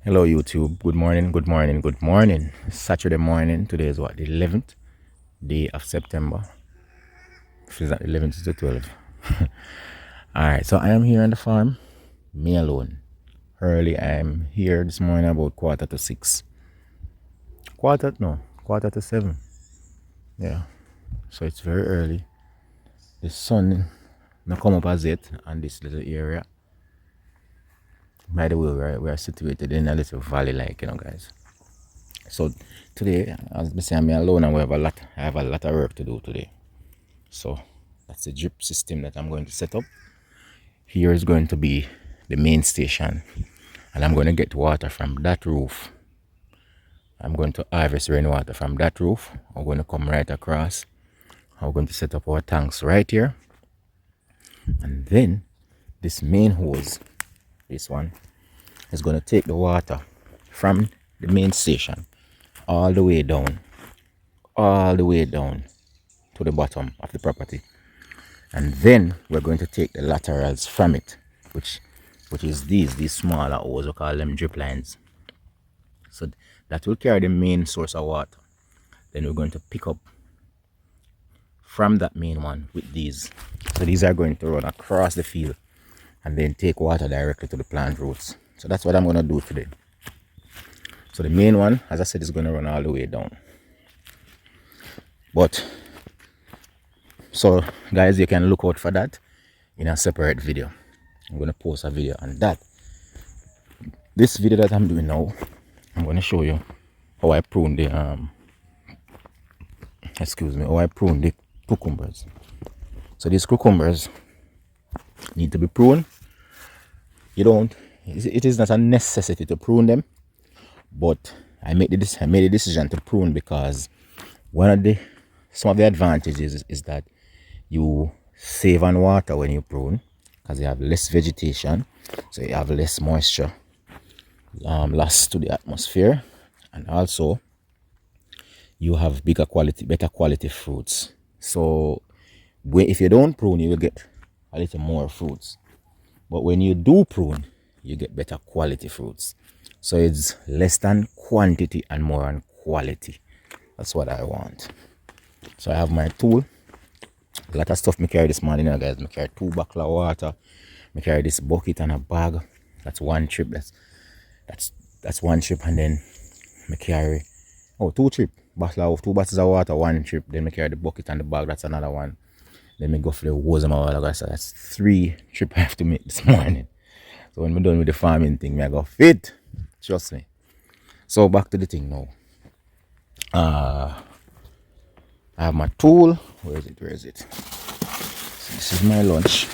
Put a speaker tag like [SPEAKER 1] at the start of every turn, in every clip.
[SPEAKER 1] Hello YouTube, good morning, good morning, good morning. Saturday morning, today is what, the 11th day of September. Feels like the 11th to the 12th. Alright, so I am here on the farm, me alone. Early, I'm here this morning about quarter to 6. Quarter to 7. Yeah, so it's very early. The sun not come up as yet on this little area. By the way, we are situated in a little valley like, guys. So today, as I say, I'm alone and I have a lot of work to do today. So that's the drip system that I'm going to set up. Here is going to be the main station, and I'm going to get water from that roof. I'm going to harvest rainwater from that roof. I'm going to come right across. I'm going to set up our tanks right here, and then this main hose, this one, is going to take the water from the main station all the way down to the bottom of the property, and then we're going to take the laterals from it, which is these smaller holes, we call them drip lines. So that will carry the main source of water. Then we're going to pick up from that main one with these. So these are going to run across the field and then take water directly to the plant roots. So that's what I'm going to do today. So the main one, as I said, is going to run all the way down. But so guys, you can look out for that in a separate video. I'm going to post a video on that. This video that I'm doing now, I'm going to show you how I prune the how I prune the cucumbers. So these cucumbers need to be pruned. It is not a necessity to prune them, but I made the decision to prune because some of the advantages is that you save on water when you prune, because you have less vegetation, so you have less moisture lost to the atmosphere, and also you have better quality fruits. So if you don't prune, you will get a little more fruits, but when you do prune, you get better quality fruits. So it's less than quantity and more on quality. That's what I want. So I have my tool. A lot of stuff me carry this morning, guys. Me carry 2 bottles of water. Me carry this bucket and a bag. That's one trip. That's one trip, and then me carry 2 trip. 2 bottles of water, 1 trip. Then me carry the bucket and the bag. That's another one. Then me go for the hose and all that. So that's 3 trip I have to make this morning. So when we're done with the farming thing, I go fit. Trust me. So back to the thing now. I have my tool. Where is it? So this is my lunch.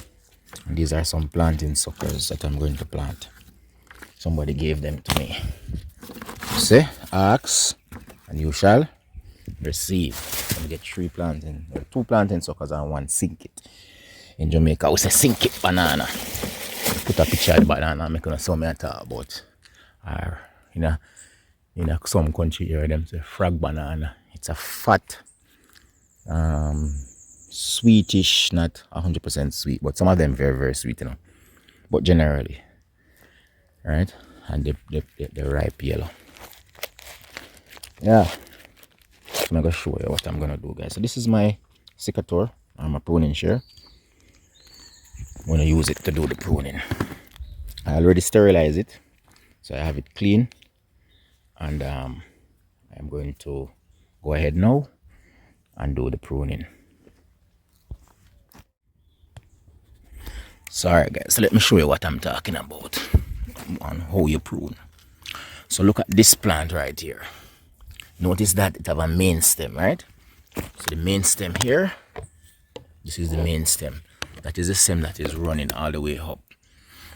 [SPEAKER 1] And these are some planting suckers that I'm going to plant. Somebody gave them to me. Say, ask, and you shall receive. I'm get 2 planting suckers and 1 sink it. In Jamaica, we say sink it banana. Put a picture of the banana and make us some me talk about. Or in some country here, them say frog banana. It's a fat, sweetish, not 100% sweet, but some of them very, very sweet, but generally, right? And they ripe yellow. Yeah. So I'm gonna show you what I'm gonna do, guys. So this is my secateur, my pruning shear. I'm gonna use it to do the pruning. I already sterilized it, so I have it clean, and I'm going to go ahead now and do the pruning. Sorry guys, so let me show you what I'm talking about on how you prune. So look at this plant right here. Notice that it have a main stem, right? So the main stem here, this is the main stem. That is the stem that is running all the way up.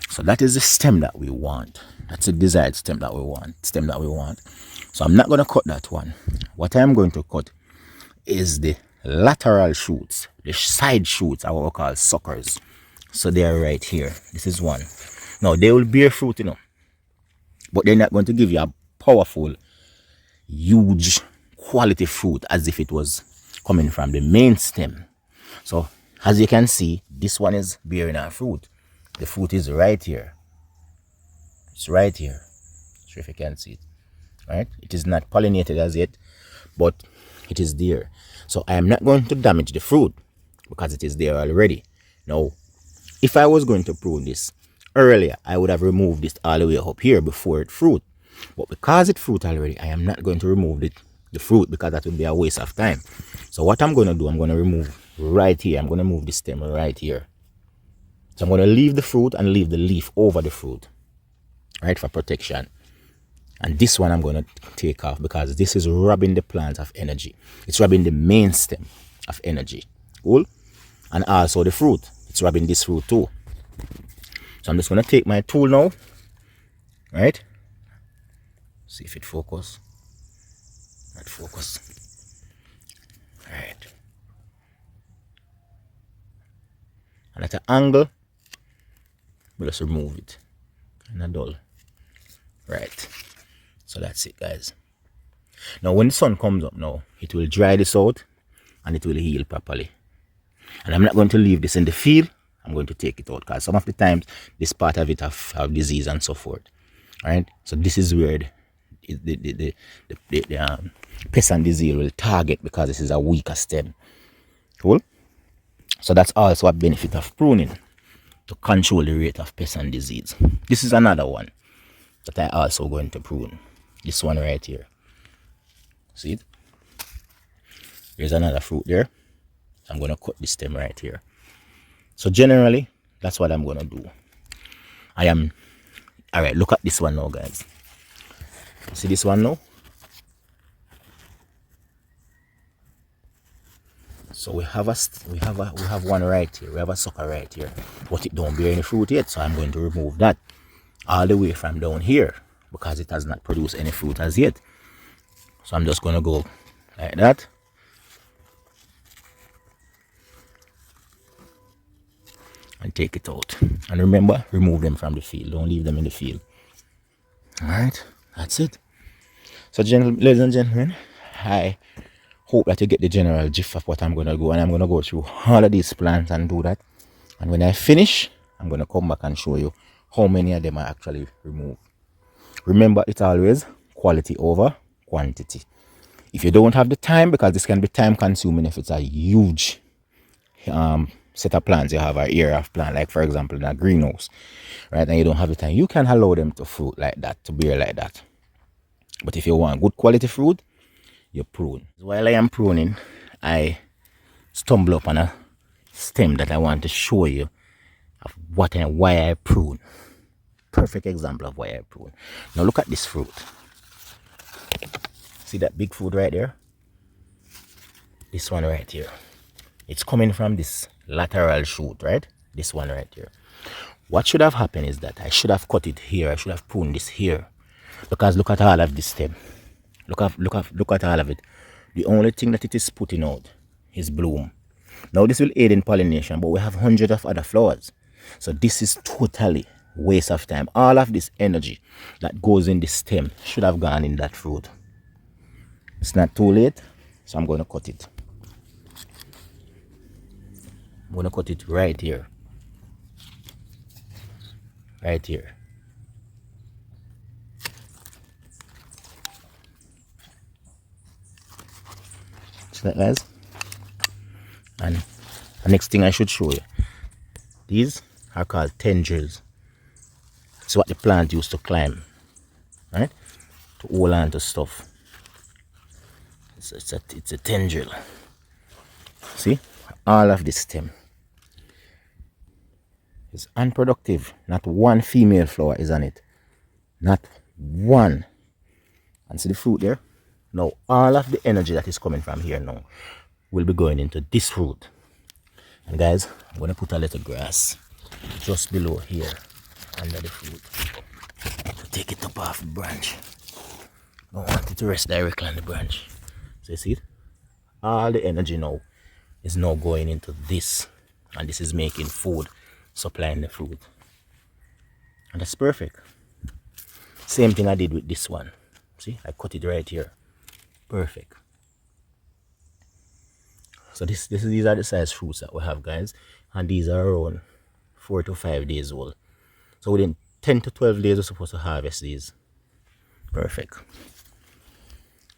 [SPEAKER 1] So that is the stem that we want. That's the desired stem that we want. So I'm not going to cut that one. What I'm going to cut is the lateral shoots, the side shoots are what we call suckers. So they are right here. This is one. Now they will bear fruit, but they're not going to give you a powerful, huge quality fruit as if it was coming from the main stem. So as you can see, this one is bearing our fruit. The fruit is right here. It's right here. Sure if you can see it. Right? It is not pollinated as yet, but it is there. So I am not going to damage the fruit because it is there already. Now, if I was going to prune this earlier, I would have removed this all the way up here before it fruit. But because it fruit already, I am not going to remove the fruit because that would be a waste of time. So what I'm going to do, I'm going to remove right here. I'm going to move the stem right here. So I'm going to leave the fruit and leave the leaf over the fruit, right, for protection. And this one I'm going to take off because this is robbing the plant of energy. It's robbing the main stem of energy. Cool? And also the fruit. It's robbing this fruit too. So I'm just going to take my tool now. Right? See if it focus. Not focus. Right. And at an angle, we'll just remove it. Kind of dull. Right. So that's it, guys. Now when the sun comes up now, it will dry this out and it will heal properly. And I'm not going to leave this in the field. I'm going to take it out because some of the times this part of it have disease and so forth. Right? So this is where the pest and disease will target because this is a weaker stem. Cool? So that's also a benefit of pruning, to control the rate of pest and disease. This is another one that I also going to prune. This one right here. See it? There's another fruit there. I'm going to cut the stem right here. So generally, that's what I'm going to do. Alright, look at this one now, guys. See this one now? So we have one right here. We have a sucker right here. But it don't bear any fruit yet, so I'm going to remove that all the way from down here because it has not produced any fruit as yet. So I'm just going to go like that. And take it out. And remember, remove them from the field. Don't leave them in the field. Alright, that's it. So ladies and gentlemen, I hope that you get the general gist of what I'm going to go. And I'm going to go through all of these plants and do that. And when I finish, I'm going to come back and show you how many of them I actually remove. Remember, it's always quality over quantity. If you don't have the time, because this can be time consuming if it's a huge set of plants you have, an area of plant, like for example in a greenhouse, right, and you don't have the time, you can allow them to fruit like that, to bear like that. But if you want good quality fruit, you prune. While I am pruning, I stumble upon a stem that I want to show you of what and why I prune. Perfect example of why I prune. Now look at this fruit. See that big fruit right there? This one right here. It's coming from this lateral shoot, right? This one right here. What should have happened is that I should have cut it here. I should have pruned this here. Because look at all of this stem. Look at all of it. The only thing that it is putting out is bloom. Now this will aid in pollination, but we have hundreds of other flowers. So this is totally waste of time. All of this energy that goes in the stem should have gone in that fruit. It's not too late, so I'm going to cut it. I'm going to cut it right here. Right here. See that, guys? And the next thing I should show you. These are called tendrils. It's what the plant used to climb. Right? To hold on to stuff. It's a tendril. See? All of this stem is unproductive. Not one female flower is on it. Not one. And see the fruit there? Now all of the energy that is coming from here now will be going into this fruit. And guys, I'm going to put a little grass just below here under the fruit to take it up off the branch. I don't want it to rest directly on the branch. So you see it? All the energy now is now going into this, and this is making food, supplying the fruit. And that's perfect. Same thing I did with this one. See, I cut it right here. Perfect. So these are the size fruits that we have, guys, and these are around 4 to 5 days old. So within 10 to 12 days we're supposed to harvest these. Perfect.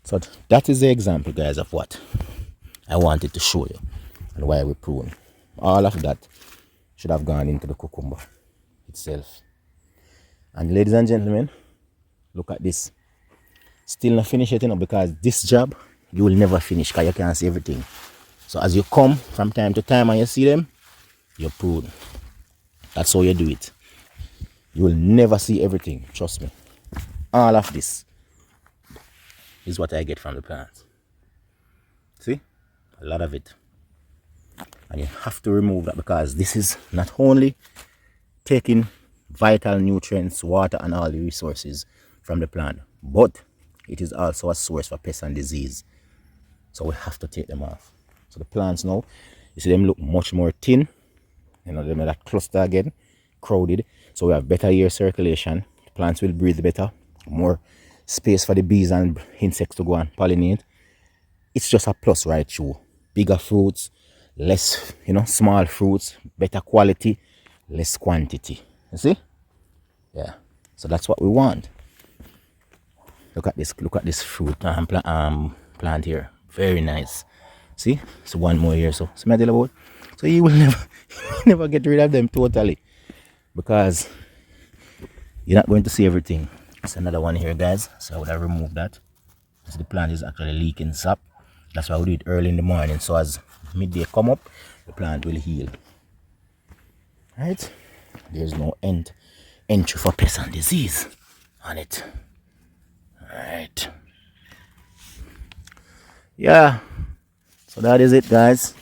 [SPEAKER 1] So that is the example, guys, of what I wanted to show you and why we prune. All of that should have gone into the cucumber itself. And ladies and gentlemen, look at this. Still not finish it, because this job you will never finish because you can't see everything. So as you come from time to time and you see them, you prune. That's how you do it. You will never see everything, trust me. All of this is what I get from the plants. See? A lot of it. And you have to remove that, because this is not only taking vital nutrients, water, and all the resources from the plant, but it is also a source for pests and disease. So we have to take them off. So the plants now, you see them look much more thin. Them that cluster again, crowded. So we have better air circulation. The plants will breathe better. More space for the bees and insects to go and pollinate. It's just a plus right through. Bigger fruits, less, small fruits, better quality, less quantity. You see? Yeah. So that's what we want. Look at this fruit plant here. Very nice. See? So one more here. So smell about. So you will never get rid of them totally, because you're not going to see everything. It's another one here, guys. So I would have removed that. So the plant is actually leaking sap. That's why we do it early in the morning. So as midday come up, the plant will heal. Right? There's no entry for pest and disease on it. Alright. Yeah. So that is it, guys.